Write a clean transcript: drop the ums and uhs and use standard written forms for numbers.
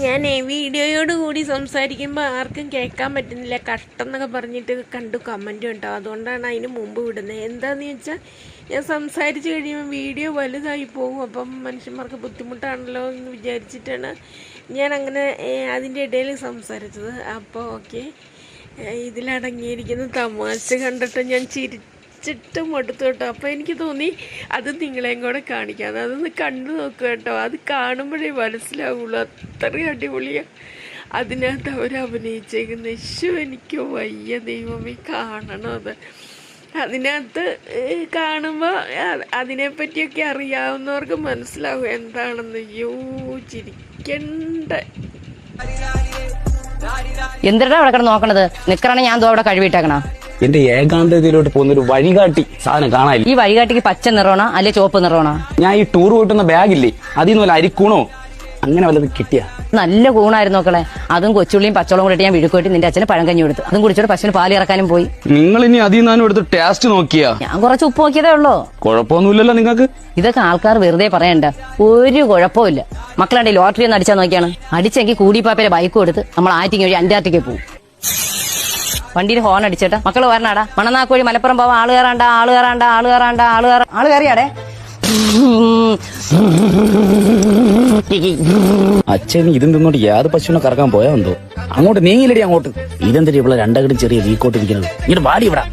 ഞാൻ വീഡിയോയോട് കൂടി സംസാരിക്കുമ്പോൾ ആർക്കും കേൾക്കാൻ പറ്റുന്നില്ല, കഷ്ടം എന്നൊക്കെ പറഞ്ഞിട്ട് കണ്ടു കമൻറ്റും ഉണ്ടാവും. അതുകൊണ്ടാണ് അതിന് മുമ്പ് വിടുന്നത്. എന്താണെന്ന് വെച്ചാൽ ഞാൻ സംസാരിച്ച് കഴിയുമ്പോൾ വീഡിയോ വലുതായി പോകും. അപ്പം മനുഷ്യന്മാർക്ക് ബുദ്ധിമുട്ടാണല്ലോ എന്ന് വിചാരിച്ചിട്ടാണ് ഞാൻ അങ്ങനെ അതിൻ്റെ ഇടയിൽ സംസാരിച്ചത്. അപ്പോൾ ഓക്കെ, ഇതിലടങ്ങിയിരിക്കുന്ന തമാശ കണ്ടിട്ട് ഞാൻ ചിരിച്ചിട്ട് മടുത്തു കേട്ടോ. അപ്പോൾ എനിക്ക് തോന്നി അത് നിങ്ങളെയും കൂടെ കാണിക്കാം. അതൊന്ന് കണ്ടു നോക്കുക കേട്ടോ. അത് കാണുമ്പോഴേ മനസ്സിലാവുള്ളൂ, അത്രയും അടിപൊളിയാണ് അതിനകത്ത് അവർ അഭിനയിച്ചേക്കുന്ന. എനിക്ക് വയ്യ ദൈവമേ, കാണണം അത്. അതിനകത്ത് കാണുമ്പോൾ അതിനെപ്പറ്റിയൊക്കെ അറിയാവുന്നവർക്ക് മനസ്സിലാവും എന്താണെന്ന്. അയ്യോ ചിരിക്കണ്ട. എന്തിനാ അവിടെ കിടന്ന് നോക്കണത്? നിക്കറാണ് ഞാൻ അവിടെ കഴിവിട്ടേക്കണ. എന്റെ ഏകാന്തതയിലോട്ട് പോകുന്ന ഒരു വഴികാട്ടി സാധനം കാണാനില്ല. ഈ വഴികാട്ടിക്ക് പച്ച നിറോണ അല്ലെ ചോപ്പ് നിറോണ? ഞാൻ ഈ ടൂർ പോയിട്ടുന്ന ബാഗില്ലേ, അതിന്ന് വല്ല അരിക്കൂണോ അങ്ങനെ വല്ലത് കിട്ടിയ നല്ല കൂണായിരുന്നു നോക്കളെ. അതും കൊച്ചുള്ളിയും പച്ചവളം കൂടി ഞാൻ വിഴുക്കോട്ടി നിന്റെ അച്ഛന് പഴങ്കഞ്ഞി കൊടുത്തു. അതും കുടിച്ചോട്ട് പശുവിന് പാല് ഇറക്കാനും പോയി. നിങ്ങൾ ഇനി അതിൽ എടുത്ത് ടേസ്റ്റ് നോക്കിയാ? ഞാൻ കുറച്ച് ഉപ്പ് നോക്കിയതേ ഉള്ളൂ. കുഴപ്പമൊന്നുമില്ലല്ലോ നിങ്ങൾക്ക്? ഇതൊക്കെ ആൾക്കാർ വെറുതെ പറയണ്ട, ഒരു കുഴപ്പമില്ല. മക്കളുടെ ലോട്ടറി ഒന്ന് അടിച്ചാൽ നോക്കിയാണ്. അടിച്ചെങ്കിൽ കൂടിപ്പാപ്പയുടെ ബൈക്ക് കൊടുത്ത് നമ്മൾ ആറ്റിങ് വഴി അന്റാർട്ടിക്ക് പോകും. വണ്ടിയിൽ ഹോൺ അടിച്ചേട്ടാ മക്കള് വരണാടാ. മണനാക്ക് വഴി മലപ്പുറം പോവാ. ആള് കയറാണ്ട ആള് കയറാണ്ട ആള് കയറാണ്ട ആള് കയറിയാടേ. അച്ഛൻ ഇതും തിന്നോട്ട് യാത് പശുവിനെ കറക്കാൻ പോയാ എന്തോ. അങ്ങോട്ട് നീങ്ങില്ലടി അങ്ങോട്ട്. ഇതെന്തിരി ഇവിടെ രണ്ടകടി ചെറിയ വീക്കോട്ടിരിക്കുന്നത്. ഇങ്ങനെ പാടി ഇവിടെ.